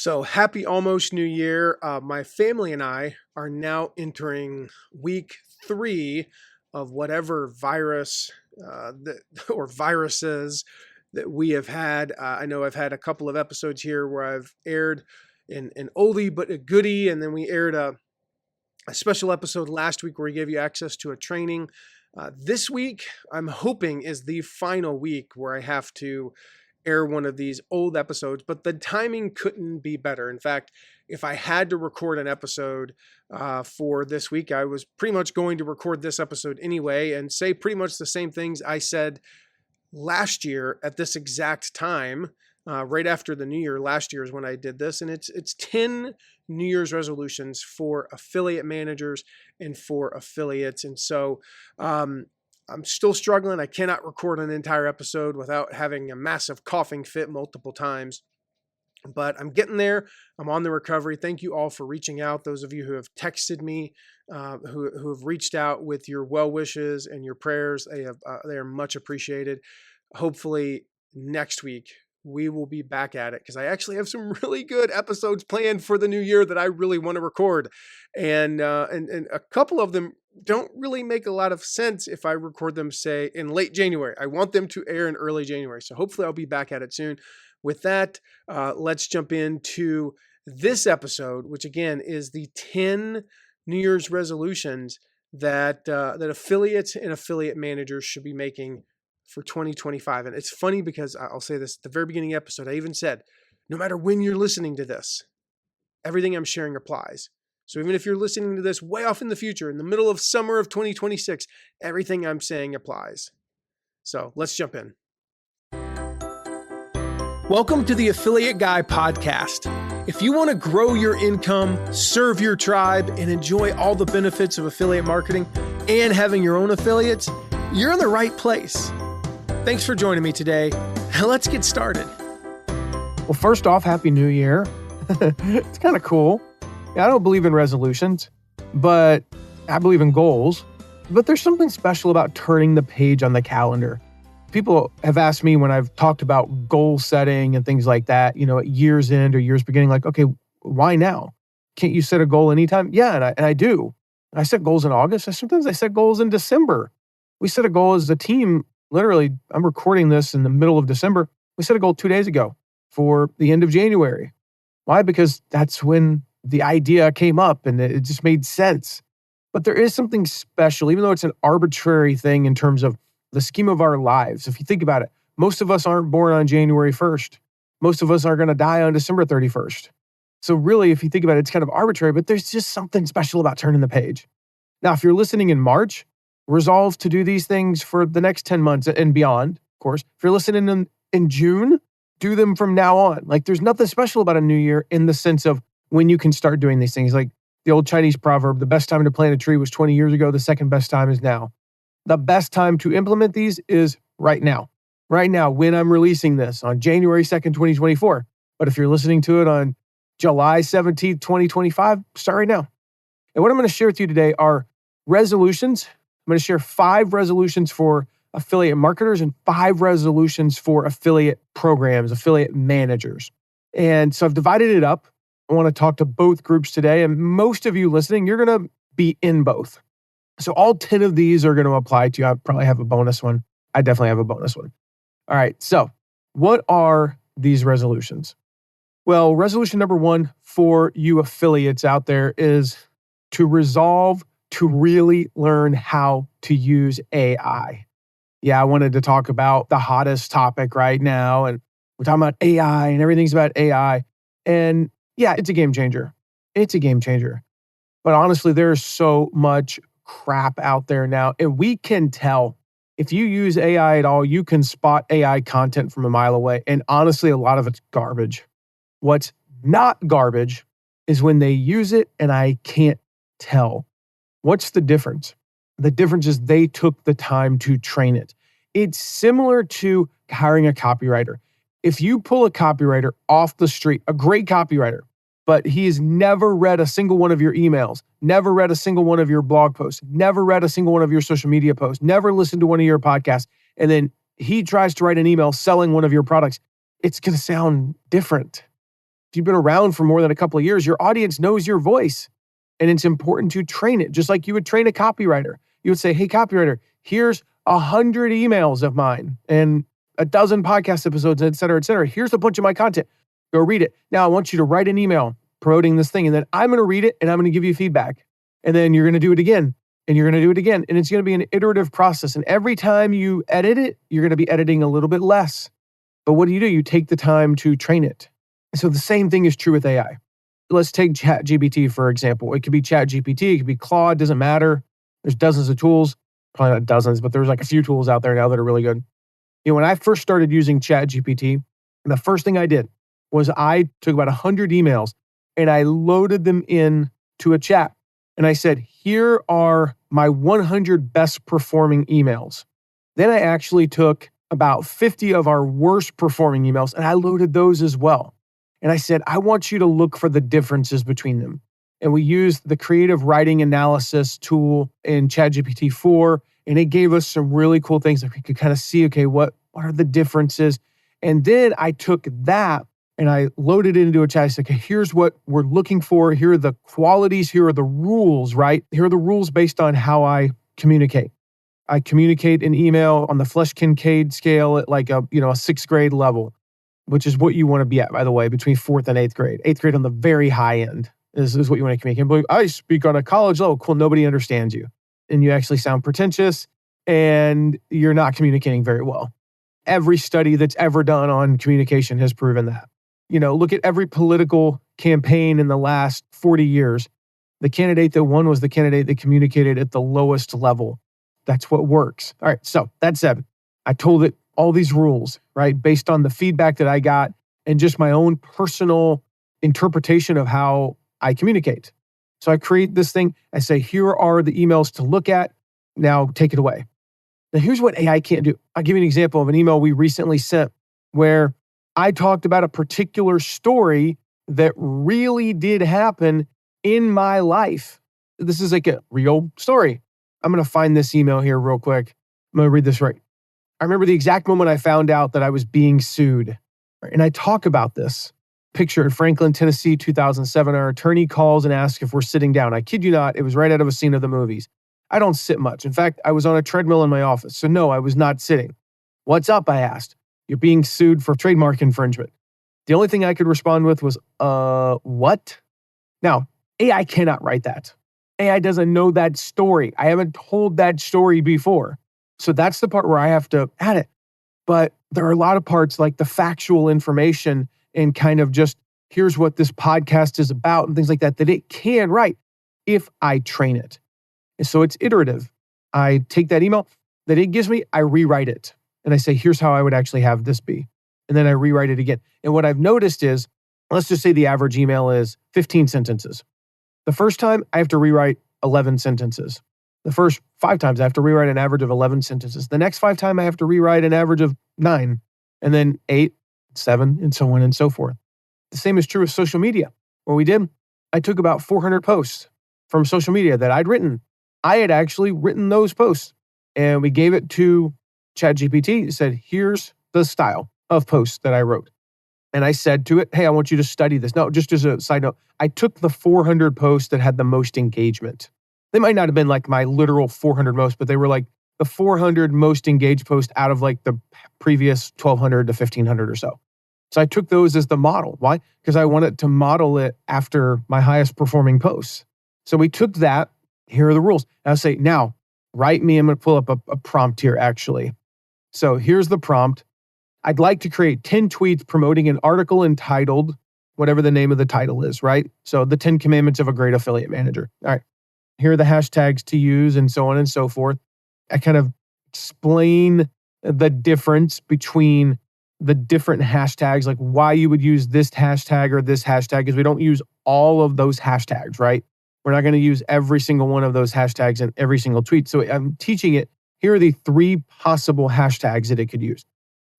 So happy almost New Year. My family and I are now entering week 3 of whatever virus or viruses that we have had. I know I've had a couple of episodes here where I've aired an oldie but a goodie, and then we aired a special episode last week where we gave you access to a training. This week, I'm hoping, is the final week where I have to air one of these old episodes, but the timing couldn't be better. In fact, if I had to record an episode for this week, I was pretty much going to record this episode anyway and say pretty much the same things I said last year at this exact time. Right after the new year, last year is when I did this, and it's 10 New Year's resolutions for affiliate managers and for affiliates. And so I'm still struggling. I cannot record an entire episode without having a massive coughing fit multiple times, but I'm getting there. I'm on the recovery. Thank you all for reaching out. Those of you who have texted me, who have reached out with your well wishes and your prayers, they are much appreciated. Hopefully next week we will be back at it, because I actually have some really good episodes planned for the new year that I really want to record, and a couple of them don't really make a lot of sense if I record them, say, in late January. I want them to air in early January, so hopefully I'll be back at it soon. With that, let's jump into this episode, which again is the 10 New Year's resolutions that affiliates and affiliate managers should be making for 2025. And it's funny because I'll say this at the very beginning of the episode. I even said, no matter when you're listening to this, everything I'm sharing applies. So even if you're listening to this way off in the future, in the middle of summer of 2026, everything I'm saying applies. So let's jump in. Welcome to the Affiliate Guy podcast. If you want to grow your income, serve your tribe, and enjoy all the benefits of affiliate marketing and having your own affiliates, you're in the right place. Thanks for joining me today. Now let's get started. Well, first off, Happy New Year. It's kind of cool. I don't believe in resolutions, but I believe in goals. But there's something special about turning the page on the calendar. People have asked me when I've talked about goal setting and things like that, at year's end or year's beginning, like, okay, why now? Can't you set a goal anytime? Yeah, and I do. I set goals in August. Sometimes I set goals in December. We set a goal as a team. Literally, I'm recording this in the middle of December. We set a goal 2 days ago for the end of January. Why? Because that's when the idea came up and it just made sense. But there is something special, even though it's an arbitrary thing in terms of the scheme of our lives. If you think about it, most of us aren't born on January 1st. Most of us are going to die on December 31st. So really, if you think about it, it's kind of arbitrary, but there's just something special about turning the page. Now, if you're listening in March, resolve to do these things for the next 10 months and beyond, of course. If you're listening in June, do them from now on. Like, there's nothing special about a new year in the sense of when you can start doing these things. Like the old Chinese proverb, the best time to plant a tree was 20 years ago. The second best time is now. The best time to implement these is right now. Right now, when I'm releasing this on January 2nd, 2024. But if you're listening to it on July 17th, 2025, start right now. And what I'm going to share with you today are resolutions. I'm going to share 5 resolutions for affiliate marketers and 5 resolutions for affiliate programs, affiliate managers. And so I've divided it up. I want to talk to both groups today. And most of you listening, you're going to be in both. So all 10 of these are going to apply to you. I probably have a bonus one. I definitely have a bonus one. All right. So what are these resolutions? Well, resolution number 1 for you affiliates out there is to resolve to really learn how to use AI. Yeah, I wanted to talk about the hottest topic right now. And we're talking about AI and everything's about AI. And yeah, it's a game changer. It's a game changer. But honestly, there's so much crap out there now. And we can tell. If you use AI at all, you can spot AI content from a mile away. And honestly, a lot of it's garbage. What's not garbage is when they use it and I can't tell. What's the difference? The difference is they took the time to train it. It's similar to hiring a copywriter. If you pull a copywriter off the street, a great copywriter, but he's never read a single one of your emails, never read a single one of your blog posts, never read a single one of your social media posts, never listened to one of your podcasts, and then he tries to write an email selling one of your products, it's going to sound different. if you've been around for more than a couple of years, your audience knows your voice. And it's important to train it, just like you would train a copywriter. You would say, hey, copywriter, here's 100 emails of mine and a dozen podcast episodes, et cetera, et cetera. Here's a bunch of my content. Go read it. Now I want you to write an email promoting this thing. And then I'm going to read it and I'm going to give you feedback. And then you're going to do it again. And you're going to do it again. And it's going to be an iterative process. And every time you edit it, you're going to be editing a little bit less. But what do? You take the time to train it. So the same thing is true with AI. Let's take ChatGPT, for example. It could be ChatGPT, it could be Claude, doesn't matter. There's dozens of tools, probably not dozens, but there's like a few tools out there now that are really good. When I first started using ChatGPT, the first thing I did was I took about 100 emails and I loaded them in to a chat. And I said, here are my 100 best performing emails. Then I actually took about 50 of our worst performing emails and I loaded those as well. And I said, I want you to look for the differences between them. And we used the creative writing analysis tool in ChatGPT 4, and it gave us some really cool things that we could kind of see, okay, what are the differences? And then I took that and I loaded it into a chat. I said, okay, here's what we're looking for. Here are the qualities. Here are the rules, right? Here are the rules based on how I communicate. I communicate in email on the Flesch-Kincaid scale at like a 6th grade level, which is what you want to be at, by the way, between 4th and 8th grade. 8th grade on the very high end is what you want to communicate. But I speak on a college level. Cool, nobody understands you. And you actually sound pretentious and you're not communicating very well. Every study that's ever done on communication has proven that. Look at every political campaign in the last 40 years. The candidate that won was the candidate that communicated at the lowest level. That's what works. All right, so that said, I told it all these rules, right? Based on the feedback that I got and just my own personal interpretation of how I communicate. So I create this thing. I say, here are the emails to look at. Now take it away. Now here's what AI can't do. I'll give you an example of an email we recently sent where I talked about a particular story that really did happen in my life. This is like a real story. I'm going to find this email here real quick. I'm going to read this right. I remember the exact moment I found out that I was being sued. And I talk about this. Picture in Franklin, Tennessee, 2007. Our attorney calls and asks if we're sitting down. I kid you not, it was right out of a scene of the movies. I don't sit much. In fact, I was on a treadmill in my office. So no, I was not sitting. What's up? I asked. You're being sued for trademark infringement. The only thing I could respond with was, what? Now, AI cannot write that. AI doesn't know that story. I haven't told that story before. So that's the part where I have to add it. But there are a lot of parts like the factual information and kind of just here's what this podcast is about and things like that it can write if I train it. And so it's iterative. I take that email that it gives me, I rewrite it. And I say, here's how I would actually have this be. And then I rewrite it again. And what I've noticed is, let's just say the average email is 15 sentences. The first time I have to rewrite 11 sentences. The first 5 times I have to rewrite an average of 11 sentences. The next 5 times I have to rewrite an average of 9, and then 8, 7, and so on and so forth. The same is true with social media. What we did, I took about 400 posts from social media that I'd written. I had actually written those posts, and we gave it to ChatGPT. It said, here's the style of posts that I wrote. And I said to it, hey, I want you to study this. No, just as a side note, I took the 400 posts that had the most engagement. They might not have been like my literal 400 most, but they were like the 400 most engaged posts out of like the previous 1,200 to 1,500 or so. So I took those as the model. Why? Because I wanted to model it after my highest performing posts. So we took that. Here are the rules. And I'll say, now, write me. I'm going to pull up a prompt here, actually. So here's the prompt. I'd like to create 10 tweets promoting an article entitled, whatever the name of the title is, right? So the 10 commandments of a great affiliate manager. All right. Here are the hashtags to use and so on and so forth. I kind of explain the difference between the different hashtags, like why you would use this hashtag or this hashtag, because we don't use all of those hashtags, right? We're not going to use every single one of those hashtags in every single tweet. So I'm teaching it, here are the 3 possible hashtags that it could use.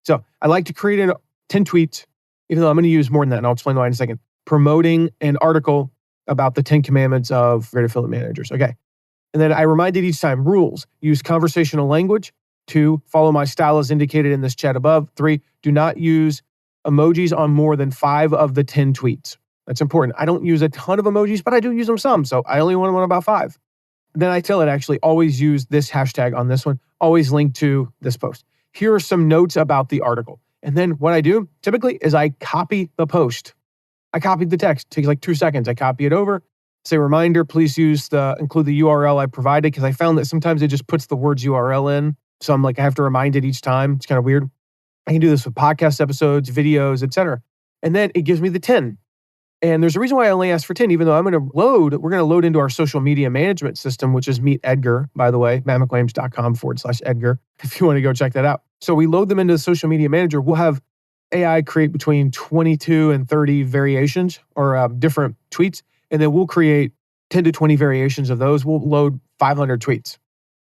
So I like to create 10 tweets, even though I'm going to use more than that, and I'll explain why in a second, promoting an article about the 10 commandments of great affiliate managers. Okay. And then I reminded each time, rules, use conversational language. 2, follow my style as indicated in this chat above. 3, do not use emojis on more than 5 of the 10 tweets. That's important. I don't use a ton of emojis, but I do use them some. So I only want them on about 5. Then I tell it actually always use this hashtag on this one, always link to this post. Here are some notes about the article. And then what I do typically is I copy the post. I copied the text. It takes like 2 seconds. I copy it over. Say reminder, please include the URL I provided, because I found that sometimes it just puts the words URL in. So I'm like, I have to remind it each time. It's kind of weird. I can do this with podcast episodes, videos, etc. And then it gives me the 10. And there's a reason why I only asked for 10, even though we're going to load into our social media management system, which is Meet Edgar, by the way, mattmcwilliams.com/Edgar, if you want to go check that out. So we load them into the social media manager. We'll have AI create between 22 and 30 variations or different tweets. And then we'll create 10 to 20 variations of those. We'll load 500 tweets.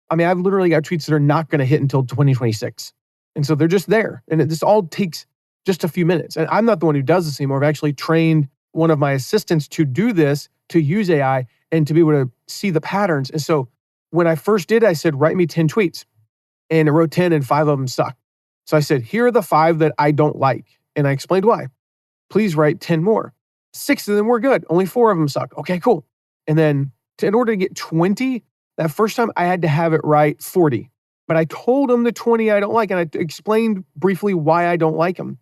I mean, I've literally got tweets that are not going to hit until 2026. And so they're just there. And this all takes just a few minutes. And I'm not the one who does this anymore. I've actually trained one of my assistants to do this, to use AI and to be able to see the patterns. And so when I first did, I said, write me 10 tweets. And it wrote 10 and 5 of them sucked. So I said, here are the 5 that I don't like. And I explained why. Please write 10 more. 6 of them were good. Only 4 of them suck. Okay, cool. And then in order to get 20, that first time I had to have it write 40. But I told him the 20 I don't like, and I explained briefly why I don't like them.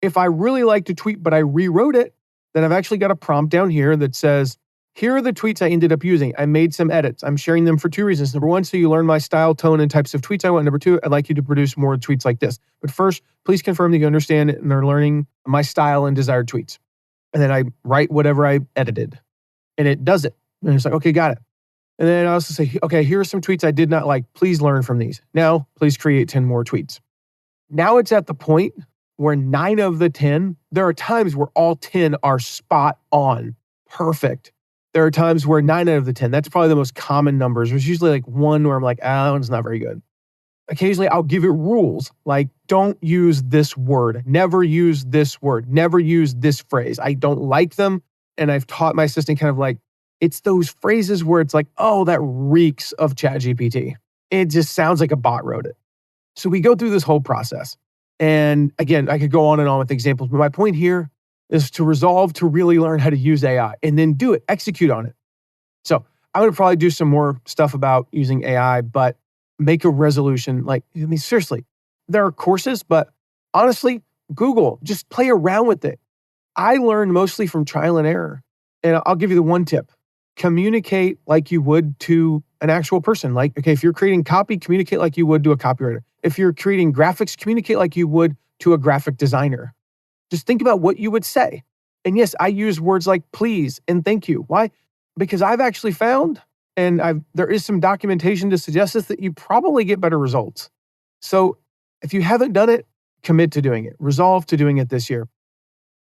If I really liked a tweet, but I rewrote it, then I've actually got a prompt down here that says, here are the tweets I ended up using. I made some edits. I'm sharing them for 2 reasons. Number 1, so you learn my style, tone, and types of tweets I want. Number 2, I'd like you to produce more tweets like this. But first, please confirm that you understand and are learning my style and desired tweets. And then I write whatever I edited. And it does it. And it's like, okay, got it. And then I also say, okay, here are some tweets I did not like. Please learn from these. Now, please create 10 more tweets. Now it's at the point where 9 of the 10, there are times where all 10 are spot on, perfect. There are times where 9 out of the 10, that's probably the most common numbers. There's usually like 1 where I'm like, that one's not very good. Occasionally, I'll give it rules like, don't use this word, never use this word, never use this phrase. I don't like them. And I've taught my assistant kind of like, it's those phrases where it's like, oh, that reeks of ChatGPT. It just sounds like a bot wrote it. So we go through this whole process. And again, I could go on and on with examples, but my point here is to resolve to really learn how to use AI and then do it, execute on it. So I'm going to probably do some more stuff about using AI, but make a resolution. Like, I mean, seriously, there are courses, but honestly, Google, just play around with it. I learned mostly from trial and error. And I'll give you the one tip. Communicate like you would to an actual person. Like, okay, if you're creating copy, communicate like you would to a copywriter. If you're creating graphics, communicate like you would to a graphic designer. Just think about what you would say. And yes, I use words like please and thank you. Why? Because I've actually found, and there is some documentation to suggest this, that you probably get better results. So if you haven't done it, commit to doing it. Resolve to doing it this year.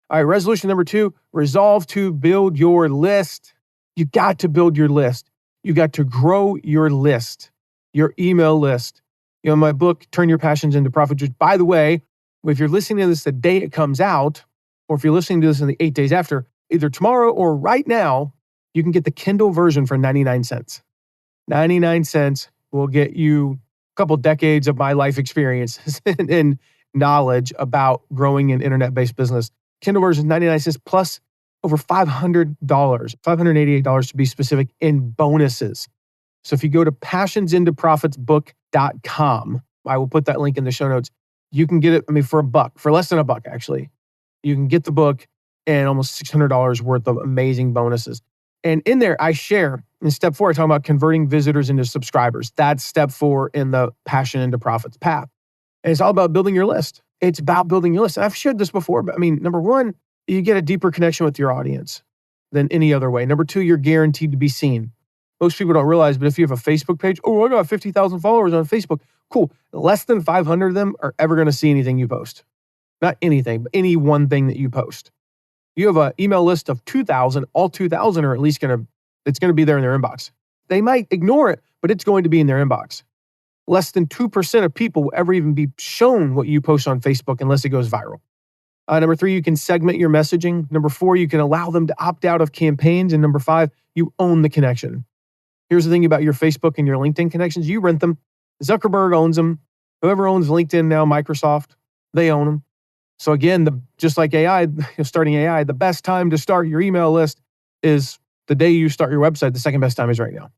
All right, resolution number 2, resolve to build your list. You got to build your list. You got to grow your list, your email list. You know, my book, Turn Your Passions into Profit, which, by the way, if you're listening to this the day it comes out, or if you're listening to this in the 8 days after, either tomorrow or right now, you can get the Kindle version for 99 cents. 99 cents will get you a couple decades of my life experience and knowledge about growing an internet-based business. Kindle version is 99 cents plus over $500, $588 to be specific, in bonuses. So if you go to passionsintoprofitsbook.com, I will put that link in the show notes. You can get it, for $1, for less than $1, actually. You can get the book and almost $600 worth of amazing bonuses. And in there, I share, in step 4, I talk about converting visitors into subscribers. That's step 4 in the Passion into Profits path. And it's all about building your list. It's about building your list. And I've shared this before, but number 1, you get a deeper connection with your audience than any other way. Number 2, you're guaranteed to be seen. Most people don't realize, but if you have a Facebook page, oh, I got 50,000 followers on Facebook. Cool. Less than 500 of them are ever going to see anything you post. Not anything, but any one thing that you post. You have an email list of 2,000. All 2,000 are at least it's going to be there in their inbox. They might ignore it, but it's going to be in their inbox. Less than 2% of people will ever even be shown what you post on Facebook unless it goes viral. Number 3, you can segment your messaging. Number 4, you can allow them to opt out of campaigns. And number 5, you own the connection. Here's the thing about your Facebook and your LinkedIn connections. You rent them. Zuckerberg owns them. Whoever owns LinkedIn now, Microsoft, they own them. So again, just like AI, starting AI, the best time to start your email list is the day you start your website. The second best time is right now.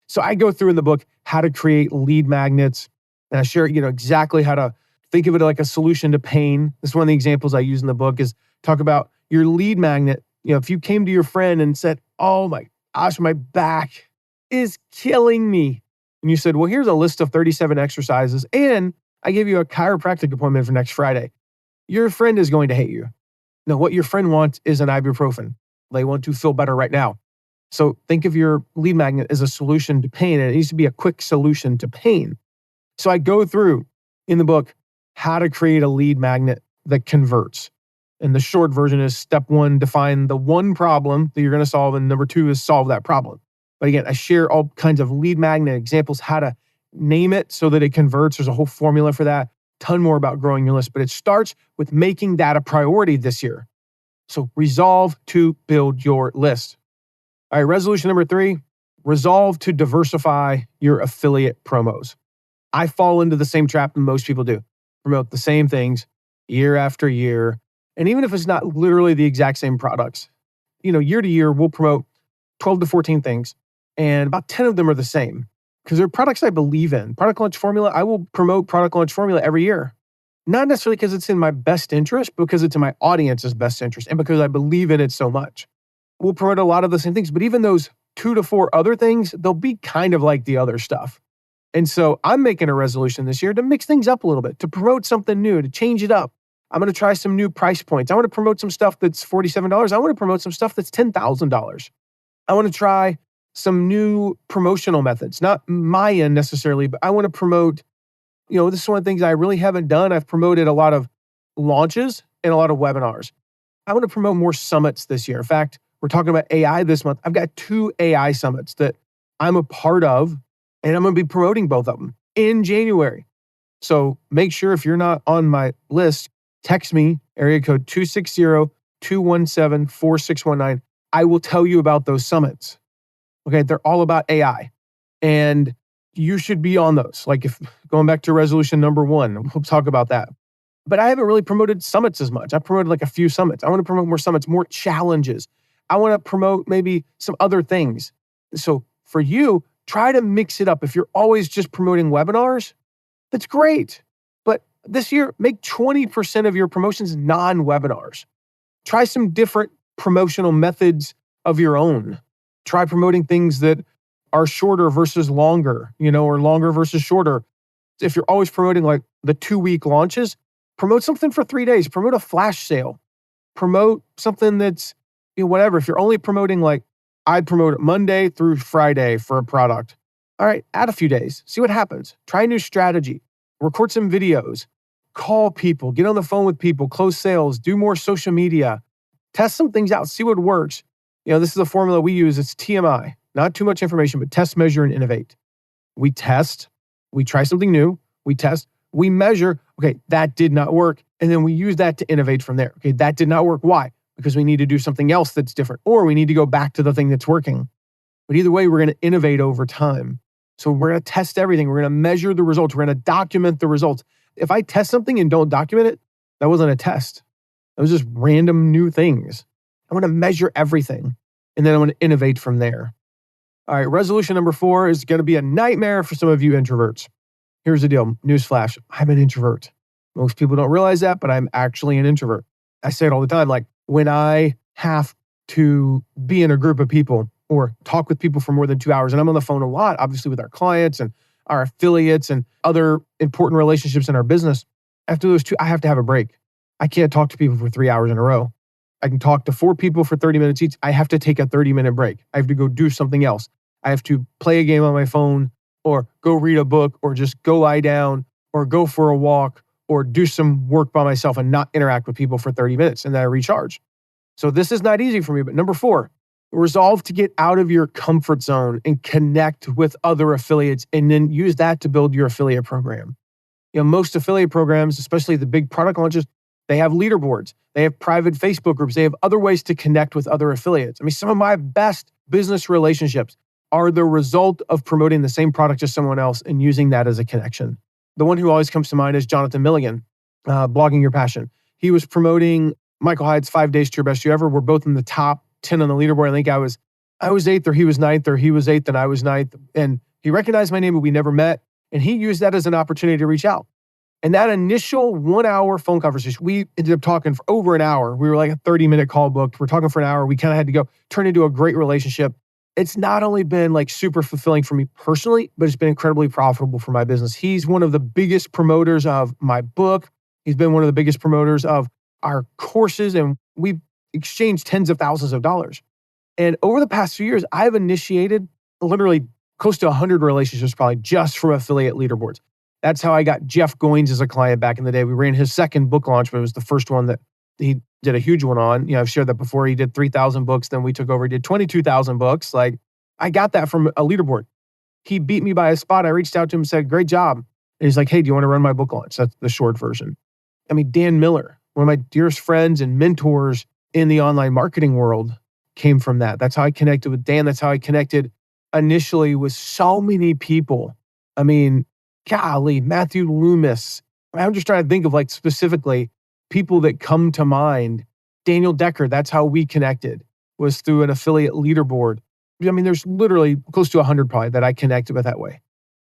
So I go through in the book how to create lead magnets, and I share, exactly how to think of it like a solution to pain. This is one of the examples I use in the book is talk about your lead magnet. If you came to your friend and said, "Oh my gosh, my back is killing me," and you said, "Well, here's a list of 37 exercises, and I gave you a chiropractic appointment for next Friday," your friend is going to hate you. No, what your friend wants is an ibuprofen. They want to feel better right now. So think of your lead magnet as a solution to pain, and it needs to be a quick solution to pain. So I go through in the book how to create a lead magnet that converts. And the short version is step 1, define the one problem that you're going to solve. And number 2 is solve that problem. But again, I share all kinds of lead magnet examples, how to name it so that it converts. There's a whole formula for that. Ton more about growing your list, but it starts with making that a priority this year. So resolve to build your list. All right, resolution number 3, resolve to diversify your affiliate promos. I fall into the same trap that most people do. Promote the same things year after year. And even if it's not literally the exact same products, year to year, we'll promote 12 to 14 things, and about 10 of them are the same because they're products I believe in. Product Launch Formula, I will promote Product Launch Formula every year. Not necessarily because it's in my best interest, but because it's in my audience's best interest and because I believe in it so much. We'll promote a lot of the same things, but even those 2 to 4 other things, they'll be kind of like the other stuff. And so I'm making a resolution this year to mix things up a little bit, to promote something new, to change it up. I'm going to try some new price points. I want to promote some stuff that's $47. I want to promote some stuff that's $10,000. I want to try some new promotional methods, not my end necessarily, but I want to promote, this is one of the things I really haven't done. I've promoted a lot of launches and a lot of webinars. I want to promote more summits this year. In fact, we're talking about AI this month. I've got 2 AI summits that I'm a part of, and I'm going to be promoting both of them in January. So make sure if you're not on my list, text me, area code 260-217-4619. I will tell you about those summits. Okay, they're all about AI. And you should be on those. Like if going back to resolution number 1, we'll talk about that. But I haven't really promoted summits as much. I promoted like a few summits. I want to promote more summits, more challenges. I want to promote maybe some other things. So for you, try to mix it up. If you're always just promoting webinars, that's great. But this year, make 20% of your promotions non-webinars. Try some different promotional methods of your own. Try promoting things that are shorter versus longer, or longer versus shorter. If you're always promoting like the 2-week launches, promote something for 3 days. Promote a flash sale. Promote something that's, whatever. If you're only promoting like, I'd promote it Monday through Friday for a product. All right, add a few days. See what happens. Try a new strategy. Record some videos. Call people. Get on the phone with people. Close sales. Do more social media. Test some things out. See what works. This is a formula we use. It's TMI. Not too much information, but test, measure, and innovate. We test. We try something new. We test. We measure. Okay, that did not work. And then we use that to innovate from there. Okay, that did not work. Why? Because we need to do something else that's different, or we need to go back to the thing that's working. But either way, we're going to innovate over time. So we're going to test everything. We're going to measure the results. We're going to document the results. If I test something and don't document it, that wasn't a test. That was just random new things. I want to measure everything, and then I want to innovate from there. All right, resolution number 4 is going to be a nightmare for some of you introverts. Here's the deal. Newsflash. I'm an introvert. Most people don't realize that, but I'm actually an introvert. I say it all the time. Like when I have to be in a group of people or talk with people for more than 2 hours, and I'm on the phone a lot, obviously with our clients and our affiliates and other important relationships in our business. After those 2, I have to have a break. I can't talk to people for 3 hours in a row. I can talk to 4 people for 30 minutes each. I have to take a 30-minute break. I have to go do something else. I have to play a game on my phone or go read a book or just go lie down or go for a walk or do some work by myself and not interact with people for 30 minutes, and then I recharge. So this is not easy for me. But number 4, resolve to get out of your comfort zone and connect with other affiliates and then use that to build your affiliate program. Most affiliate programs, especially the big product launches, they have leaderboards. They have private Facebook groups. They have other ways to connect with other affiliates. I mean, some of my best business relationships are the result of promoting the same product as someone else and using that as a connection. The one who always comes to mind is Jonathan Milligan, Blogging Your Passion. He was promoting Michael Hyatt's 5 Days to Your Best You Ever. We're both in the top 10 on the leaderboard. I think I was eighth or he was ninth, or he was eighth and I was ninth. And he recognized my name, but we never met. And he used that as an opportunity to reach out. And that initial 1 hour phone conversation, we ended up talking for over an hour. We were like a 30-minute call booked. We're talking for an hour. We kind of had to go turn into a great relationship. It's not only been like super fulfilling for me personally, but it's been incredibly profitable for my business. He's one of the biggest promoters of my book. He's been one of the biggest promoters of our courses, and we've exchanged tens of thousands of dollars. And over the past few years, I've initiated literally close to 100 relationships, probably just from affiliate leaderboards. That's how I got Jeff Goins as a client back in the day. We ran his second book launch, but it was the first one that he did a huge one on. I've shared that before. He did 3,000 books. Then we took over, he did 22,000 books. Like, I got that from a leaderboard. He beat me by a spot. I reached out to him and said, great job. And he's like, hey, do you want to run my book launch? That's the short version. I mean, Dan Miller, one of my dearest friends and mentors in the online marketing world, came from that. That's how I connected with Dan. That's how I connected initially with so many people. I mean, golly, Matthew Loomis. I'm just trying to think of like specifically people that come to mind. Daniel Decker, that's how we connected, was through an affiliate leaderboard. I mean, there's literally close to 100 probably that I connected with that way.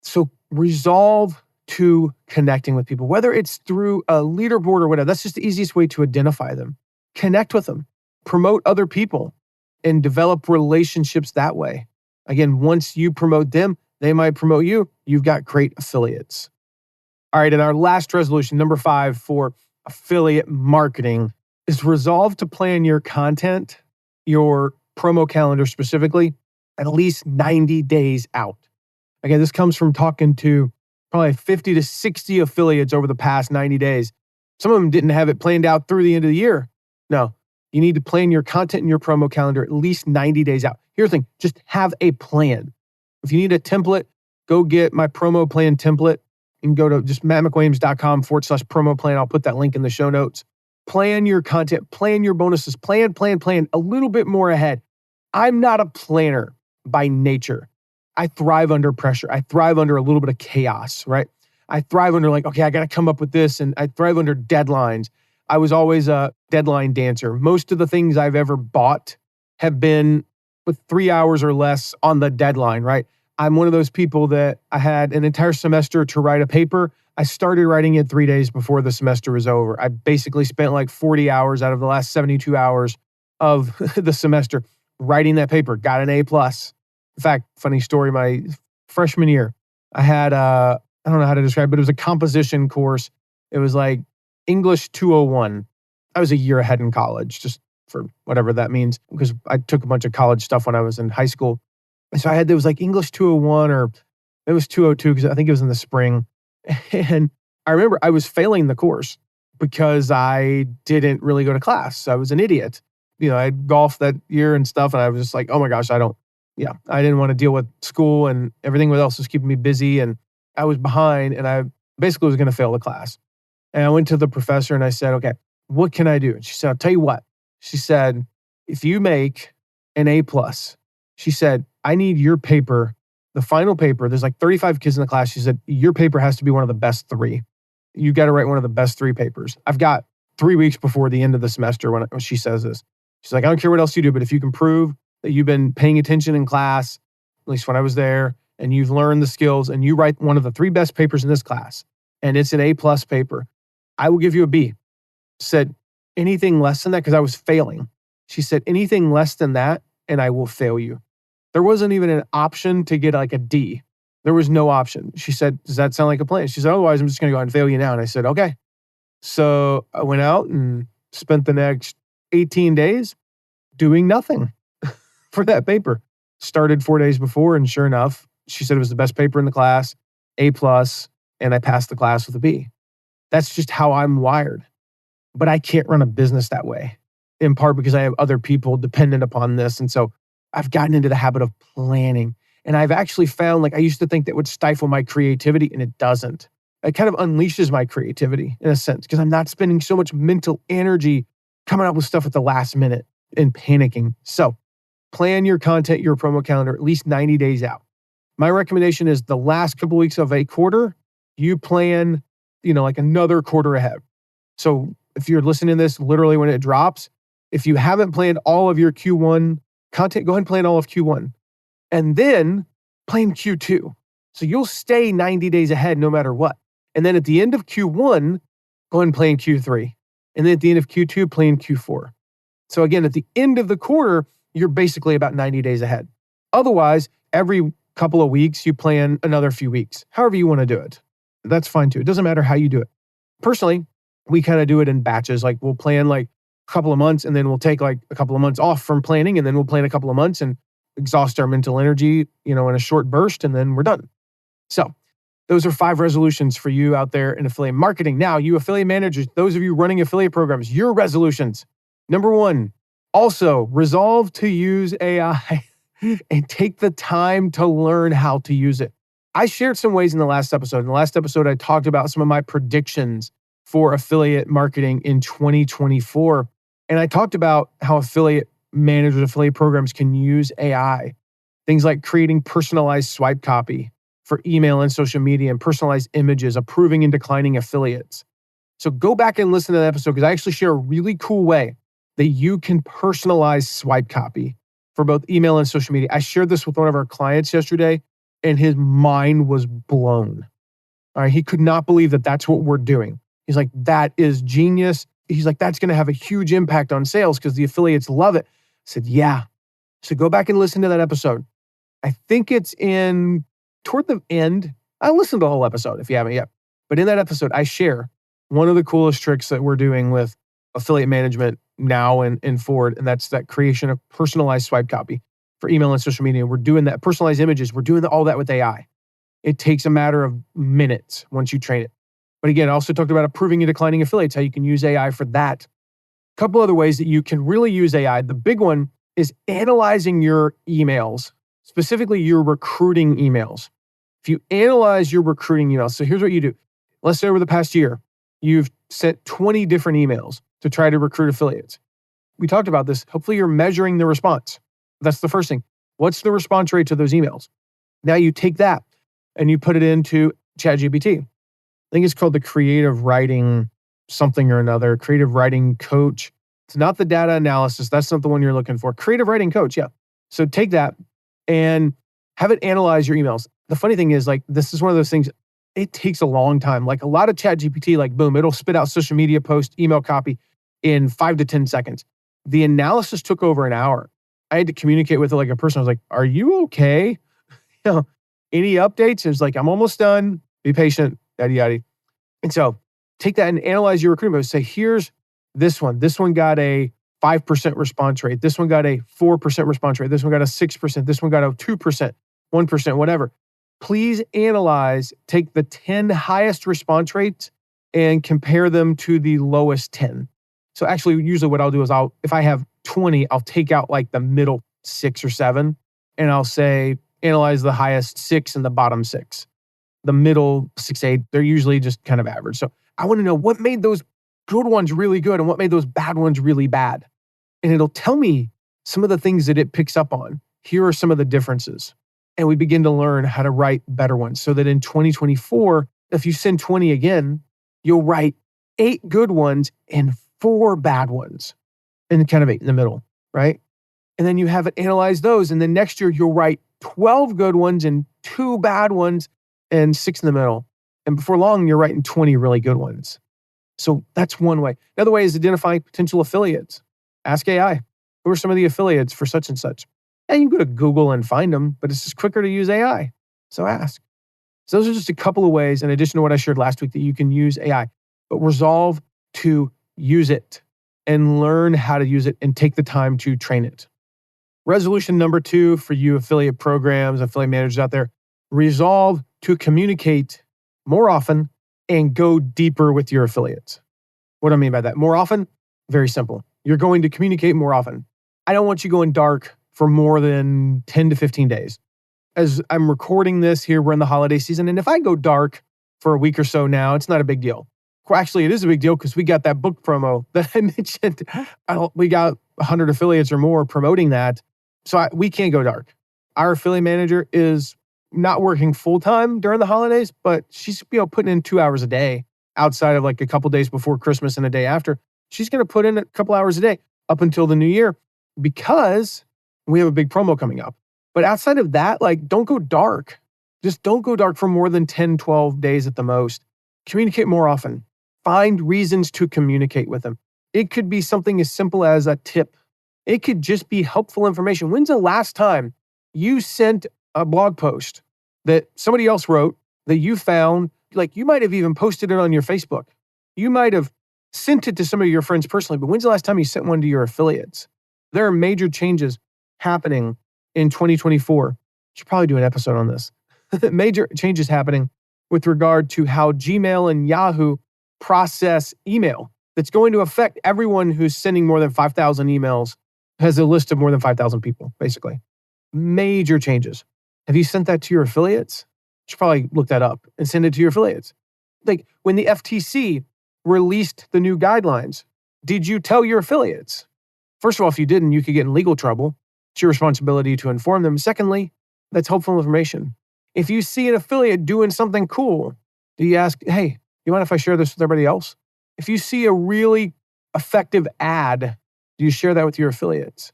So resolve to connecting with people, whether it's through a leaderboard or whatever. That's just the easiest way to identify them. Connect with them, promote other people, and develop relationships that way. Again, once you promote them, they might promote you. You've got great affiliates. All right, and our last resolution, number 5 for affiliate marketing, is resolve to plan your content, your promo calendar specifically, at least 90 days out. Again, this comes from talking to probably 50 to 60 affiliates over the past 90 days. Some of them didn't have it planned out through the end of the year. No, you need to plan your content and your promo calendar at least 90 days out. Here's the thing, just have a plan. If you need a template, go get my promo plan template. You can go to just mattmcwilliams.com/promo plan. I'll put that link in the show notes. Plan your content, plan your bonuses, plan a little bit more ahead. I'm not a planner by nature. I thrive under pressure. I thrive under a little bit of chaos, right? I thrive under like, okay, I got to come up with this. And I thrive under deadlines. I was always a deadline dancer. Most of the things I've ever bought have been with 3 hours or less on the deadline, right? I'm one of those people that I had an entire semester to write a paper. I started writing it 3 days before the semester was over. I basically spent like 40 hours out of the last 72 hours of the semester writing that paper, got an A+. In fact, funny story, my freshman year, I had, I don't know how to describe it, but it was a composition course. It was like English 201. I was a year ahead in college, just for whatever that means, because I took a bunch of college stuff when I was in high school. And so it was like English 201 or it was 202 because I think it was in the spring. And I remember I was failing the course because I didn't really go to class. I was an idiot. I had golf that year and stuff. And I was just like, oh my gosh, I didn't want to deal with school and everything else was keeping me busy. And I was behind and I basically was going to fail the class. And I went to the professor and I said, okay, what can I do? And she said, I'll tell you what. She said, if you make an A+, she said, I need your paper, the final paper. There's like 35 kids in the class. She said, your paper has to be one of the best 3. You got to write one of the best 3 papers. I've got 3 weeks before the end of the semester when she says this. She's like, I don't care what else you do, but if you can prove that you've been paying attention in class, at least when I was there, and you've learned the skills, and you write one of the 3 best papers in this class, and it's an A+ paper, I will give you a B. Said, anything less than that, because I was failing. She said, anything less than that, and I will fail you. There wasn't even an option to get like a D. There was no option. She said, does that sound like a plan? She said, otherwise, I'm just going to go ahead and fail you now. And I said, okay. So I went out and spent the next 18 days doing nothing for that paper. Started 4 days before, and sure enough, she said it was the best paper in the class, A+, and I passed the class with a B. That's just how I'm wired. But I can't run a business that way, in part because I have other people dependent upon this. And so I've gotten into the habit of planning. And I've actually found, like, I used to think that would stifle my creativity, and it doesn't. It kind of unleashes my creativity in a sense, because I'm not spending so much mental energy coming up with stuff at the last minute and panicking. So plan your content, your promo calendar, at least 90 days out. My recommendation is the last couple weeks of a quarter, you plan, like another quarter ahead. So if you're listening to this literally when it drops, if you haven't planned all of your Q1 content, go ahead and plan all of Q1 and then plan Q2. So you'll stay 90 days ahead no matter what. And then at the end of Q1, go ahead and plan Q3. And then at the end of Q2, plan Q4. So again, at the end of the quarter, you're basically about 90 days ahead. Otherwise, every couple of weeks, you plan another few weeks. However you want to do it. That's fine too. It doesn't matter how you do it. Personally, we kind of do it in batches. Like we'll plan like a couple of months and then we'll take like a couple of months off from planning and then we'll plan a couple of months and exhaust our mental energy, in a short burst and then we're done. So those are 5 resolutions for you out there in affiliate marketing. Now, you affiliate managers, those of you running affiliate programs, your resolutions. Number 1, also resolve to use AI and take the time to learn how to use it. I shared some ways in the last episode. In the last episode, I talked about some of my predictions for affiliate marketing in 2024. And I talked about how affiliate managers, affiliate programs can use AI. Things like creating personalized swipe copy for email and social media and personalized images, approving and declining affiliates. So go back and listen to that episode because I actually share a really cool way that you can personalize swipe copy for both email and social media. I shared this with one of our clients yesterday and his mind was blown. All right, he could not believe that that's what we're doing. He's like, that is genius. He's like, that's going to have a huge impact on sales because the affiliates love it. I said, yeah. So go back and listen to that episode. I think it's toward the end. I listened to the whole episode if you haven't yet. But in that episode, I share one of the coolest tricks that we're doing with affiliate management now and forward, and that's that creation of personalized swipe copy for email and social media. We're doing that, personalized images. We're doing all that with AI. It takes a matter of minutes once you train it. But again, I also talked about approving and declining affiliates, how you can use AI for that. A couple other ways that you can really use AI. The big one is analyzing your emails, specifically your recruiting emails. If you analyze your recruiting emails, so here's what you do. Let's say over the past year, you've sent 20 different emails to try to recruit affiliates. We talked about this. Hopefully you're measuring the response. That's the first thing. What's the response rate to those emails? Now you take that and you put it into ChatGPT. I think it's called the creative writing something or another, creative writing coach. It's not the data analysis. That's not the one you're looking for. Creative writing coach, yeah. So take that and have it analyze your emails. The funny thing is, like, this is one of those things, it takes a long time. Like a lot of ChatGPT, like boom, it'll spit out social media post, email copy in 5 to 10 seconds. The analysis took over an hour. I had to communicate with it like a person. I was like, are you okay? Any updates? It was like, I'm almost done. Be patient, yada, yada. And so take that and analyze your recruitment. Say, here's this one. This one got a 5% response rate. This one got a 4% response rate. This one got a 6%. This one got a 2%, 1%, whatever. Please analyze, take the 10 highest response rates and compare them to the lowest 10. So actually, usually what I'll do is if I have 20, I'll take out like the middle 6 or 7, and I'll say, analyze the highest 6 and the bottom 6. The middle 6, 8, they're usually just kind of average. So I want to know what made those good ones really good and what made those bad ones really bad. And it'll tell me some of the things that it picks up on. Here are some of the differences. And we begin to learn how to write better ones so that in 2024, if you send 20 again, you'll write 8 good ones and 4 bad ones and kind of 8 in the middle, right? And then you have it analyze those. And then next year, you'll write 12 good ones and 2 bad ones and 6 in the middle. And before long, you're writing 20 really good ones. So that's one way. Another way is identifying potential affiliates. Ask AI, who are some of the affiliates for such and such? And you can go to Google and find them, but it's just quicker to use AI. So ask. So those are just a couple of ways, in addition to what I shared last week, that you can use AI. But resolve to use it and learn how to use it and take the time to train it. Resolution number 2 for you affiliate programs, affiliate managers out there, resolve to communicate more often and go deeper with your affiliates. What do I mean by that? More often? Very simple. You're going to communicate more often. I don't want you going dark for more than 10 to 15 days. As I'm recording this here, we're in the holiday season. And if I go dark for a week or so now, it's not a big deal. Actually, it is a big deal because we got that book promo that I mentioned. We got 100 affiliates or more promoting that. So we can't go dark. Our affiliate manager is not working full time during the holidays, but she's putting in 2 hours a day outside of like a couple days before Christmas and a day after. She's going to put in a couple hours a day up until the new year because we have a big promo coming up. But outside of that, like, don't go dark. Just don't go dark for more than 10, 12 days at the most. Communicate more often. Find reasons to communicate with them. It could be something as simple as a tip. It could just be helpful information. When's the last time you sent a blog post that somebody else wrote that you found? Like, you might have even posted it on your Facebook. You might have sent it to some of your friends personally, but when's the last time you sent one to your affiliates? There are major changes happening in 2024. Should probably do an episode on this. Major changes happening with regard to how Gmail and Yahoo process email. That's going to affect everyone who's sending more than 5,000 emails, has a list of more than 5,000 people, basically. Major changes. Have you sent that to your affiliates? You should probably look that up and send it to your affiliates. Like, when the FTC released the new guidelines, did you tell your affiliates? First of all, if you didn't, you could get in legal trouble. It's your responsibility to inform them. Secondly, that's helpful information. If you see an affiliate doing something cool, do you ask, hey, you mind if I share this with everybody else? If you see a really effective ad, do you share that with your affiliates?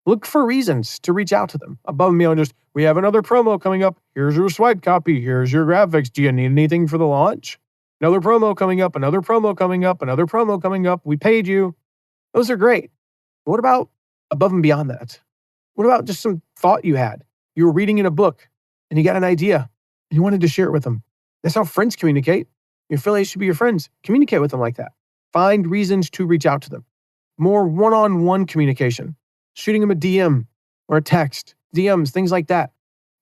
Look for reasons to reach out to them. Above and beyond just, we have another promo coming up. Here's your swipe copy. Here's your graphics. Do you need anything for the launch? Another promo coming up, another promo coming up, another promo coming up. We paid you. Those are great. What about above and beyond that? What about just some thought you had? You were reading in a book and you got an idea and you wanted to share it with them. That's how friends communicate. Your affiliates should be your friends. Communicate with them like that. Find reasons to reach out to them. More one-on-one communication. Shooting them a DM or a text. DMs, things like that.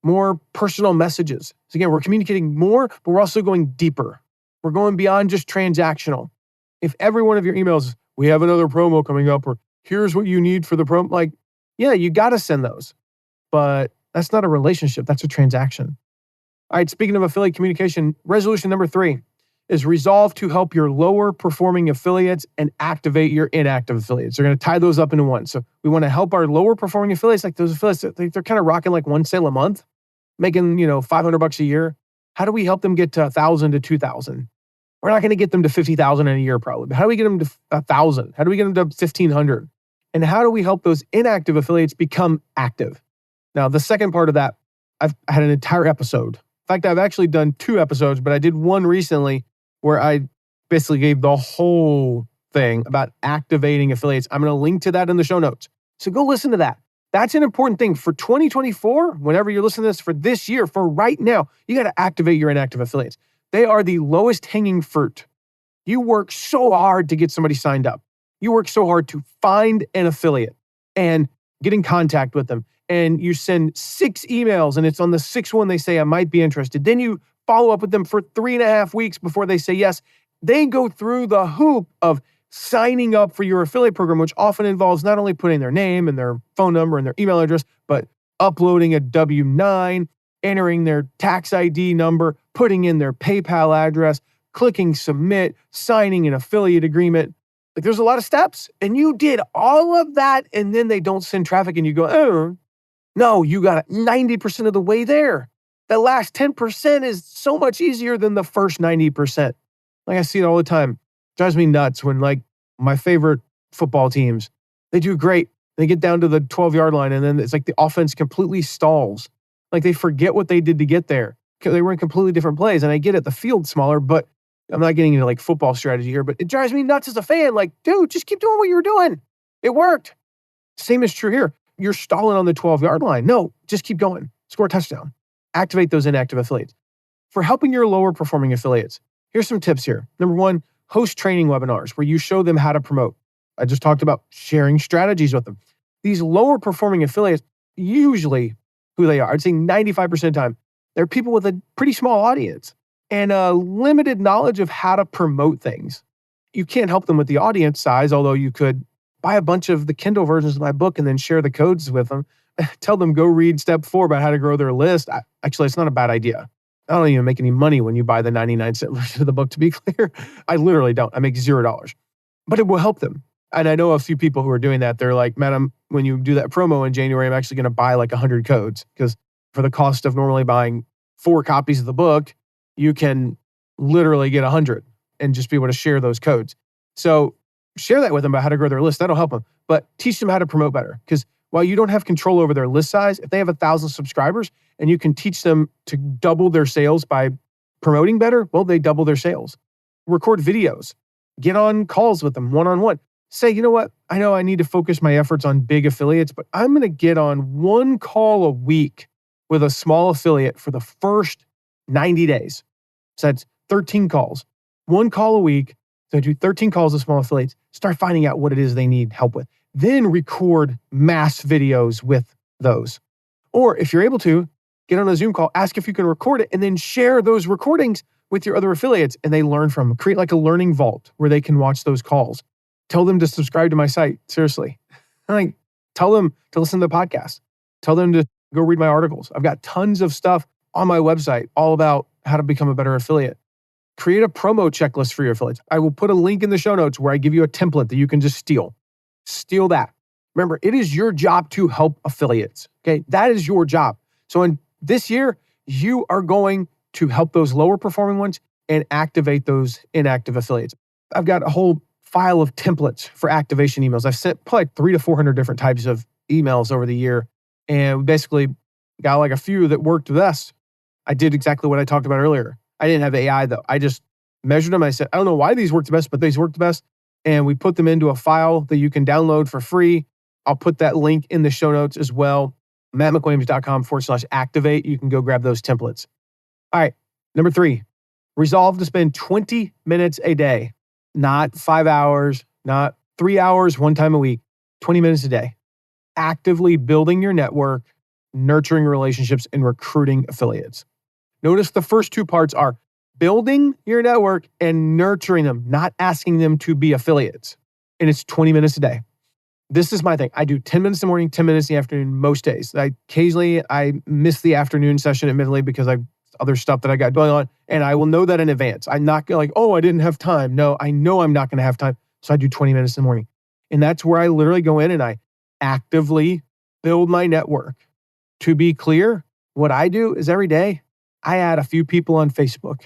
More personal messages. So again, we're communicating more, but we're also going deeper. We're going beyond just transactional. If every one of your emails, we have another promo coming up, or here's what you need for the promo, like, yeah, you got to send those. But that's not a relationship. That's a transaction. All right, speaking of affiliate communication, resolution number 3 is resolve to help your lower performing affiliates and activate your inactive affiliates. They're going to tie those up into one. So we want to help our lower performing affiliates, like those affiliates, they're kind of rocking like one sale a month, making, $500 a year. How do we help them get to 1,000 to 2,000? We're not going to get them to 50,000 in a year probably, but how do we get them to 1,000? How do we get them to 1,500? And how do we help those inactive affiliates become active? Now, the second part of that, I've had an entire episode. In fact, I've actually done 2 episodes, but I did one recently where I basically gave the whole thing about activating affiliates. I'm going to link to that in the show notes. So go listen to that. That's an important thing for 2024. Whenever you're listening to this, for this year, for right now, you got to activate your inactive affiliates. They are the lowest hanging fruit. You work so hard to get somebody signed up. You work so hard to find an affiliate and get in contact with them. And you send 6 emails and it's on the 6th one they say, I might be interested. Then you follow up with them for 3.5 weeks before they say yes. They go through the hoop of signing up for your affiliate program, which often involves not only putting their name and their phone number and their email address, but uploading a W-9, entering their tax ID number, putting in their PayPal address, clicking submit, signing an affiliate agreement. Like, there's a lot of steps, and you did all of that, and then they don't send traffic, and you go, oh, no, you got 90% of the way there. That last 10% is so much easier than the first 90%. Like, I see it all the time. It drives me nuts when, like, my favorite football teams, they do great. They get down to the 12-yard line, and then it's like the offense completely stalls. Like, they forget what they did to get there. They run completely different plays, and I get it, the field's smaller, but I'm not getting into like football strategy here, but it drives me nuts as a fan. Like, dude, just keep doing what you were doing. It worked. Same is true here. You're stalling on the 12-yard line. No, just keep going. Score a touchdown. Activate those inactive affiliates. For helping your lower performing affiliates, here's some tips here. Number 1, host training webinars where you show them how to promote. I just talked about sharing strategies with them. These lower performing affiliates, usually who they are, I'd say 95% of the time, they're people with a pretty small audience and a limited knowledge of how to promote things. You can't help them with the audience size, although you could buy a bunch of the Kindle versions of my book and then share the codes with them. Tell them, go read step 4 about how to grow their list. Actually, it's not a bad idea. I don't even make any money when you buy the 99-cent version of the book, to be clear. I literally don't. I make $0. But it will help them. And I know a few people who are doing that. They're like, man, when you do that promo in January, I'm actually going to buy like 100 codes, because for the cost of normally buying 4 copies of the book, you can literally get 100. and just be able to share those codes. So share that with them about how to grow their list. That'll help them. But teach them how to promote better. Because while you don't have control over their list size, if they have 1,000 subscribers and you can teach them to double their sales by promoting better, well, they double their sales. Record videos. Get on calls with them one-on-one. Say, you know what? I know I need to focus my efforts on big affiliates, but I'm going to get on one call a week with a small affiliate for the first 90 days. So that's 13 calls. One call a week. So do 13 calls with small affiliates. Start finding out what it is they need help with. Then record mass videos with those. Or if you're able to, get on a Zoom call, ask if you can record it, and then share those recordings with your other affiliates, and they learn from them. Create like a learning vault where they can watch those calls. Tell them to subscribe to my site. Seriously. Like, tell them to listen to the podcast. Tell them to go read my articles. I've got tons of stuff on my website all about how to become a better affiliate. Create a promo checklist for your affiliates. I will put a link in the show notes where I give you a template that you can just steal. Steal that. Remember, it is your job to help affiliates. Okay, that is your job. So in this year, you are going to help those lower performing ones and activate those inactive affiliates. I've got a whole file of templates for activation emails. I've sent probably 300 to 400 different types of emails over the year, and basically got like a few that worked best. I did exactly what I talked about earlier. I didn't have AI though. I just measured them. I said, I don't know why these worked the best, but these worked the best. And we put them into a file that you can download for free. I'll put that link in the show notes as well. mattmcwilliams.com/activate. You can go grab those templates. All right. Number 3, resolve to spend 20 minutes a day, not 5 hours, not 3 hours, one time a week, 20 minutes a day, actively building your network, nurturing relationships, and recruiting affiliates. Notice the first 2 parts are building your network and nurturing them, not asking them to be affiliates. And it's 20 minutes a day. This is my thing. I do 10 minutes in the morning, 10 minutes in the afternoon, most days. Occasionally, I miss the afternoon session, admittedly, because I other stuff that I got going on. And I will know that in advance. I'm not going like, oh, I didn't have time. No, I know I'm not going to have time. So I do 20 minutes in the morning. And that's where I literally go in and I actively build my network. To be clear, what I do is every day, I add a few people on Facebook.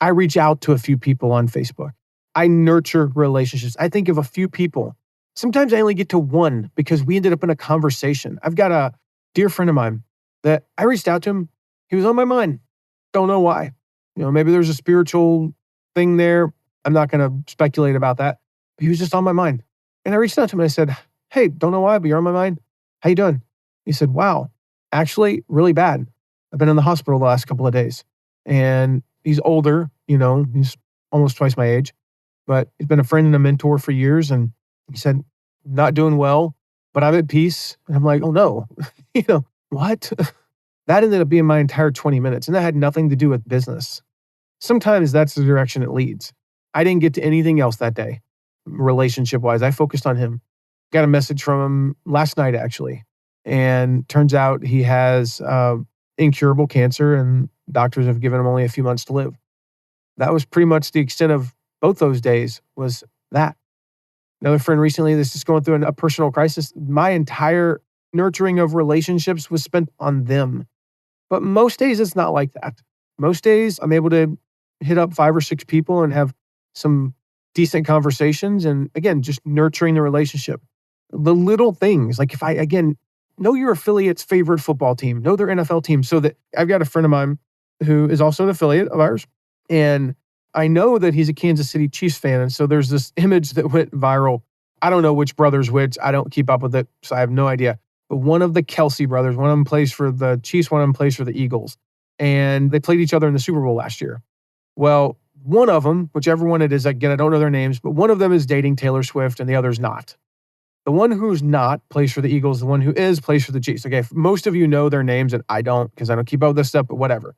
I reach out to a few people on Facebook. I nurture relationships. I think of a few people. Sometimes I only get to one because we ended up in a conversation. I've got a dear friend of mine that I reached out to him. He was on my mind. Don't know why. Maybe there's a spiritual thing there. I'm not going to speculate about that. But he was just on my mind. And I reached out to him and I said, hey, don't know why, but you're on my mind. How you doing? He said, wow, actually really bad. I've been in the hospital the last couple of days. And he's older, he's almost twice my age, but he's been a friend and a mentor for years. And he said, not doing well, but I'm at peace. And I'm like, oh no, what? That ended up being my entire 20 minutes. And that had nothing to do with business. Sometimes that's the direction it leads. I didn't get to anything else that day, relationship-wise. I focused on him. Got a message from him last night, actually. And turns out he has incurable cancer and doctors have given him only a few months to live. That was pretty much the extent of both those days was that. Another friend recently that's just going through a personal crisis. My entire nurturing of relationships was spent on them. But most days it's not like that. Most days I'm able to hit up 5 or 6 people and have some decent conversations. And again, just nurturing the relationship. The little things, like if I, again, know your affiliate's favorite football team, know their NFL team. So that I've got a friend of mine who is also an affiliate of ours. And I know that he's a Kansas City Chiefs fan. And so there's this image that went viral. I don't know which brother's which. I don't keep up with it. So I have no idea. But one of the Kelsey brothers, one of them plays for the Chiefs, one of them plays for the Eagles. And they played each other in the Super Bowl last year. Well, one of them, whichever one it is, again, I don't know their names, but one of them is dating Taylor Swift and the other's not. The one who's not plays for the Eagles. The one who is plays for the Chiefs. Okay, most of you know their names and I don't because I don't keep up with this stuff, but whatever.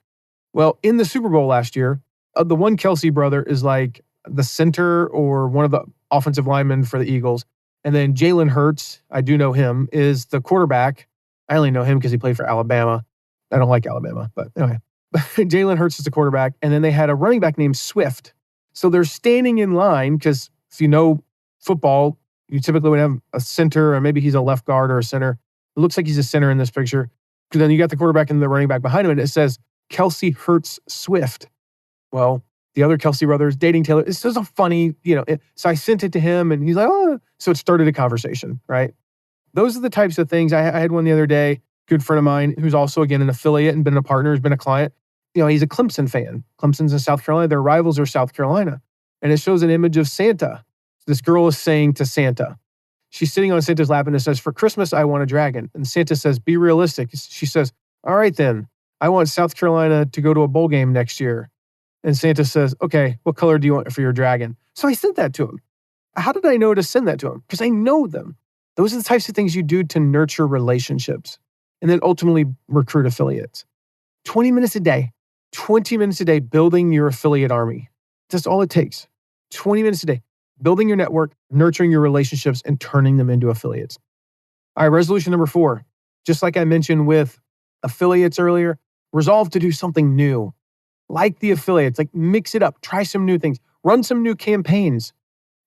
Well, in the Super Bowl last year, the one Kelsey brother is like the center or one of the offensive linemen for the Eagles. And then Jalen Hurts, I do know him, is the quarterback. I only know him because he played for Alabama. I don't like Alabama, but anyway. Jalen Hurts is the quarterback. And then they had a running back named Swift. So they're standing in line because if you know football, you typically would have a center or maybe he's a left guard or a center. It looks like he's a center in this picture. Then you got the quarterback and the running back behind him and it says Kelsey Hurts Swift. Well, the other Kelsey brothers dating Taylor. This is a funny, so I sent it to him and he's like, oh, so it started a conversation, right? Those are the types of things. I had one the other day, good friend of mine, who's also, again, an affiliate and been a partner, has been a client. He's a Clemson fan. Clemson's in South Carolina. Their rivals are South Carolina. And it shows an image of Santa. This girl is saying to Santa, she's sitting on Santa's lap and it says, for Christmas, I want a dragon. And Santa says, be realistic. She says, all right, then, I want South Carolina to go to a bowl game next year. And Santa says, okay, what color do you want for your dragon? So I sent that to him. How did I know to send that to him? Because I know them. Those are the types of things you do to nurture relationships and then ultimately recruit affiliates. 20 minutes a day building your affiliate army. That's all it takes. 20 minutes a day, building your network, nurturing your relationships, and turning them into affiliates. All right, resolution number 4. Just like I mentioned with affiliates earlier, resolve to do something new. Like the affiliates, like mix it up, try some new things, run some new campaigns.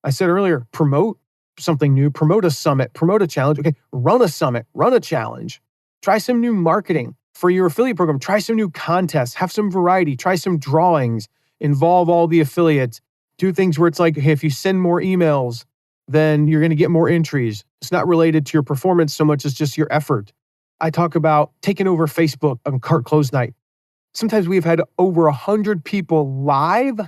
I said earlier, promote something new, promote a summit, promote a challenge. Okay, run a summit, run a challenge. Try some new marketing for your affiliate program. Try some new contests, have some variety, try some drawings, involve all the affiliates. Do things where it's like, hey, if you send more emails, then you're going to get more entries. It's not related to your performance so much as just your effort. I talk about taking over Facebook on cart close night. Sometimes we've had over 100 people live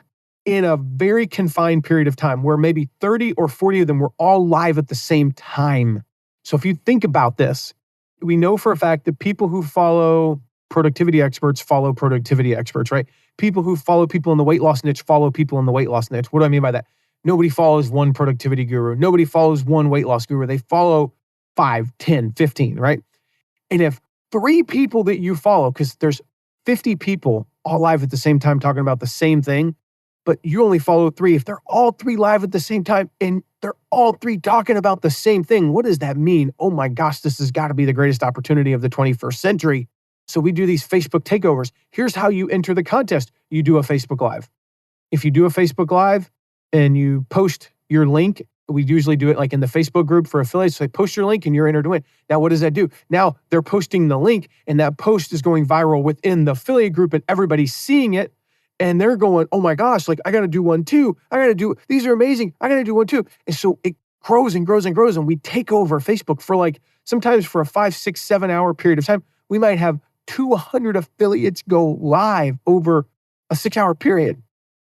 in a very confined period of time where maybe 30 or 40 of them were all live at the same time. So if you think about this, we know for a fact that people who follow productivity experts follow productivity experts, right? People who follow people in the weight loss niche follow people in the weight loss niche. What do I mean by that? Nobody follows one productivity guru. Nobody follows one weight loss guru. They follow 5, 10, 15, right? And if 3 people that you follow, because there's 50 people all live at the same time talking about the same thing, but you only follow 3. If they're all 3 live at the same time and they're all 3 talking about the same thing, what does that mean? Oh my gosh, this has got to be the greatest opportunity of the 21st century. So we do these Facebook takeovers. Here's how you enter the contest. You do a Facebook Live. If you do a Facebook Live and you post your link, we usually do it like in the Facebook group for affiliates. So post your link and you're entered to win. Now, what does that do? Now they're posting the link and that post is going viral within the affiliate group and everybody's seeing it. And they're going, oh my gosh, like I got to do one too. These are amazing. I got to do one too. And so it grows and grows and grows. And we take over Facebook for like, sometimes for a 5, 6, 7 hour period of time, we might have 200 affiliates go live over a 6-hour period.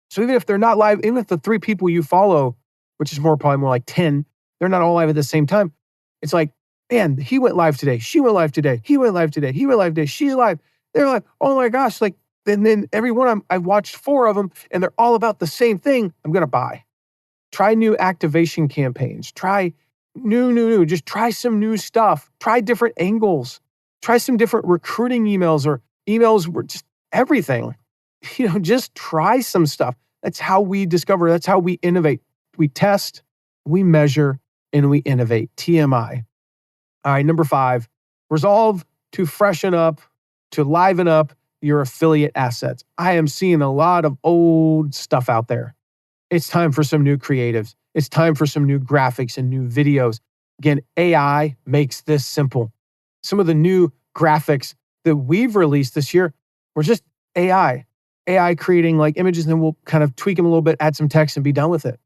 So even if they're not live, even if the 3 people you follow, which is probably more like 10, they're not all live at the same time. It's like, man, he went live today. She went live today. He went live today. He went live today. She's live. They're like, oh my gosh. Like, and then every one I've watched 4 of them and they're all about the same thing. I'm going to buy. Try new activation campaigns. Try new. Just try some new stuff. Try different angles. Try some different recruiting emails or emails were just everything. Just try some stuff. That's how we discover. That's how we innovate. We test, we measure, and we innovate. TMI. All right, number 5, resolve to freshen up, to liven up your affiliate assets. I am seeing a lot of old stuff out there. It's time for some new creatives. It's time for some new graphics and new videos. Again, AI makes this simple. Some of the new graphics that we've released this year were just AI creating like images, and then we'll kind of tweak them a little bit, add some text and be done with it.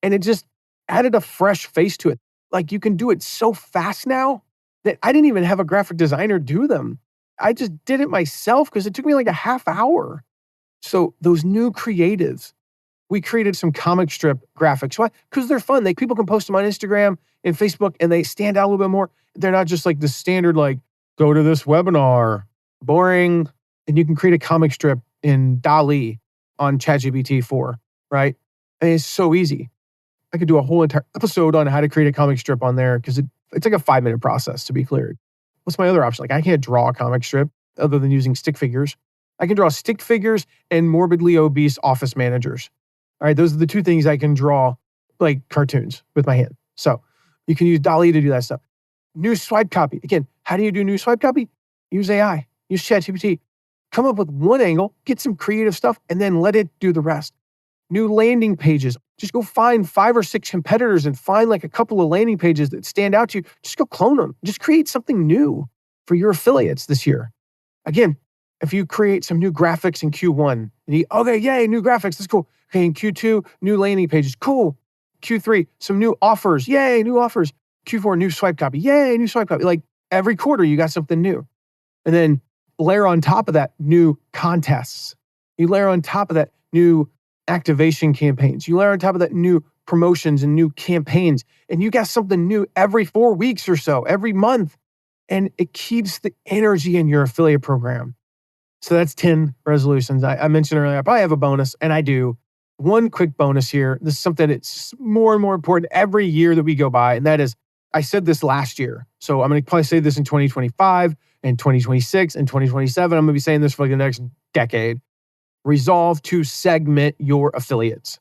And it just added a fresh face to it. Like you can do it so fast now that I didn't even have a graphic designer do them. I just did it myself because it took me like a half hour. So those new creatives, we created some comic strip graphics. Why? Because they're fun. People can post them on Instagram and Facebook and they stand out a little bit more. They're not just like the standard, like, go to this webinar, boring. And you can create a comic strip in DALL-E on ChatGPT 4, right? And it's so easy. I could do a whole entire episode on how to create a comic strip on there because it's like a 5-minute process, to be clear. What's my other option? Like I can't draw a comic strip other than using stick figures. I can draw stick figures and morbidly obese office managers. All right, those are the 2 things I can draw like cartoons with my hand. So you can use DALL-E to do that stuff. New swipe copy. Again, how do you do new swipe copy? Use AI, use ChatGPT. Come up with one angle, get some creative stuff, and then let it do the rest. New landing pages. Just go find 5 or 6 competitors and find like a couple of landing pages that stand out to you. Just go clone them. Just create something new for your affiliates this year. Again, If you create some new graphics in Q1, okay, yay, new graphics, that's cool. Okay, in Q2, new landing pages, cool. Q3, some new offers, yay, new offers. Q4, new swipe copy, yay, new swipe copy. Like every quarter, you got something new. And then layer on top of that new contests. You layer on top of that new activation campaigns. You layer on top of that new promotions and new campaigns. And you got something new every 4 weeks or so, every month. And it keeps the energy in your affiliate program. So that's 10 resolutions. I mentioned earlier, I probably have a bonus, and I do. One quick bonus here. This is something that's more and more important every year that we go by, and that is, I said this last year. So I'm going to probably say this in 2025 and 2026 and 2027. I'm going to be saying this for like the next decade. Resolve to segment your affiliates.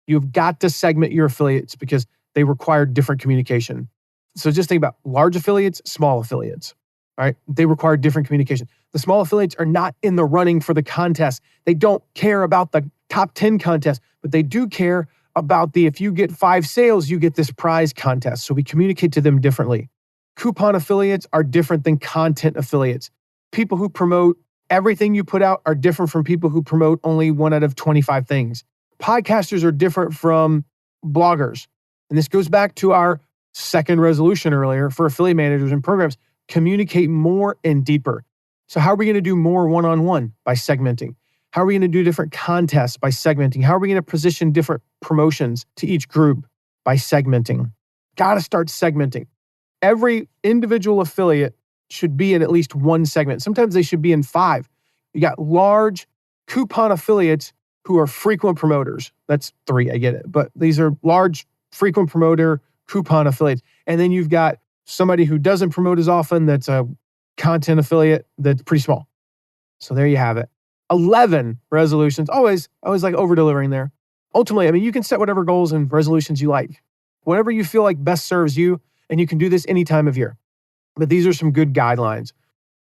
You've got to segment your affiliates because they require different communication. So just think about large affiliates, small affiliates. All right. They require different communication. The small affiliates are not in the running for the contest. They don't care about the top 10 contest, but they do care about if you get 5 sales, you get this prize contest. So we communicate to them differently. Coupon affiliates are different than content affiliates. People who promote everything you put out are different from people who promote only 1 out of 25 things. Podcasters are different from bloggers. And this goes back to our second resolution earlier for affiliate managers and programs. Communicate more and deeper. So how are we going to do more one-on-one? By segmenting. How are we going to do different contests? By segmenting. How are we going to position different promotions to each group? By segmenting. Got to start segmenting. Every individual affiliate should be in at least 1 segment. Sometimes they should be in 5. You got large coupon affiliates who are frequent promoters. That's 3, I get it. But these are large frequent promoter coupon affiliates. And then you've got somebody who doesn't promote as often that's a content affiliate that's pretty small. So there you have it. 11 resolutions. Always like over-delivering there. Ultimately, I mean, you can set whatever goals and resolutions you like. Whatever you feel like best serves you, and you can do this any time of year. But these are some good guidelines.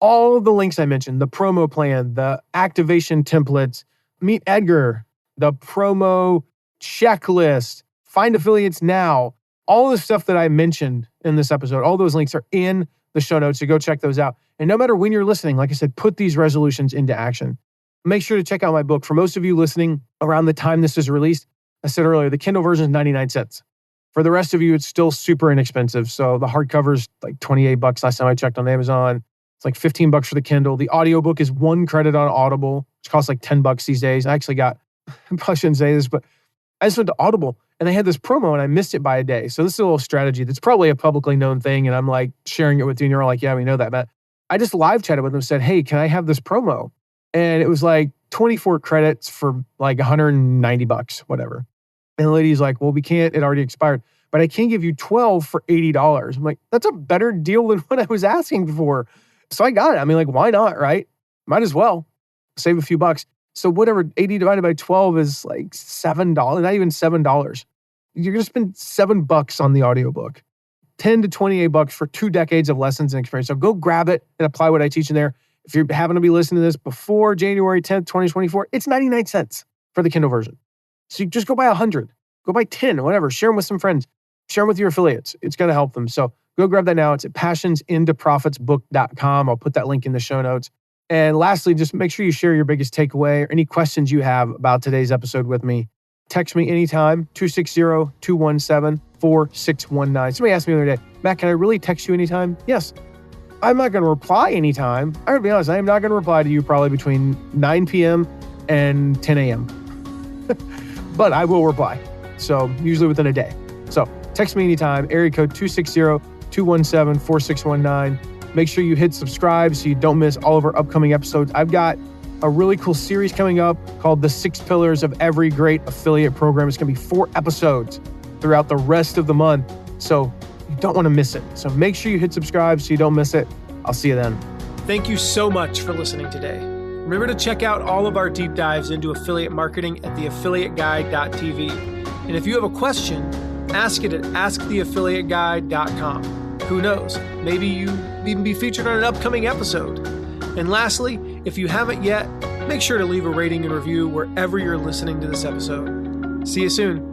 All of the links I mentioned, the promo plan, the activation templates, meet Edgar, the promo checklist, find affiliates now, all the stuff that I mentioned in this episode, all those links are in the show notes, so go check those out. And no matter when you're listening, like I said, put these resolutions into action. Make sure to check out my book. For most of you listening around the time this is released, I said earlier, the Kindle version is 99 cents. For the rest of you, it's still super inexpensive. So the hardcover's like $28 last time I checked on Amazon. It's like $15 for the Kindle. The audiobook is 1 credit on Audible, which costs like $10 these days. I actually got, I probably shouldn't say this, but I just went to Audible and they had this promo and I missed it by a day. So this is a little strategy that's probably a publicly known thing. And I'm like sharing it with you and you're all like, yeah, we know that, Matt. I just live chatted with them and said, hey, can I have this promo? And it was like 24 credits for like $190, whatever. And the lady's like, well, we can't, it already expired, but I can give you 12 for $80. I'm like, that's a better deal than what I was asking for. So I got it. I mean, like, why not, right? Might as well save a few bucks. So whatever, 80 divided by 12 is like $7, not even $7. You're going to spend $7 on the audiobook, 10 to $28 for 2 decades of lessons and experience. So go grab it and apply what I teach in there. If you happen to be listening to this before January 10th, 2024, it's 99 cents for the Kindle version. So you just go buy 100, go buy 10, whatever, share them with some friends, share them with your affiliates. It's going to help them. So go grab that now. It's at passionsintoprofitsbook.com. I'll put that link in the show notes. And lastly, just make sure you share your biggest takeaway or any questions you have about today's episode with me. Text me anytime, 260-217-4619. Somebody asked me the other day, Matt, can I really text you anytime? Yes. I'm not going to reply anytime. I'm going to be honest, I am not going to reply to you probably between 9 p.m. and 10 a.m. But I will reply. So usually within a day. So text me anytime, area code 260-217-4619. Make sure you hit subscribe so you don't miss all of our upcoming episodes. I've got a really cool series coming up called The 6 Pillars of Every Great Affiliate Program. It's going to be 4 episodes throughout the rest of the month. So you don't want to miss it. So make sure you hit subscribe so you don't miss it. I'll see you then. Thank you so much for listening today. Remember to check out all of our deep dives into affiliate marketing at theaffiliateguide.tv. And if you have a question, ask it at asktheaffiliateguide.com. Who knows? Maybe you even be featured on an upcoming episode. And lastly, if you haven't yet, make sure to leave a rating and review wherever you're listening to this episode. See you soon.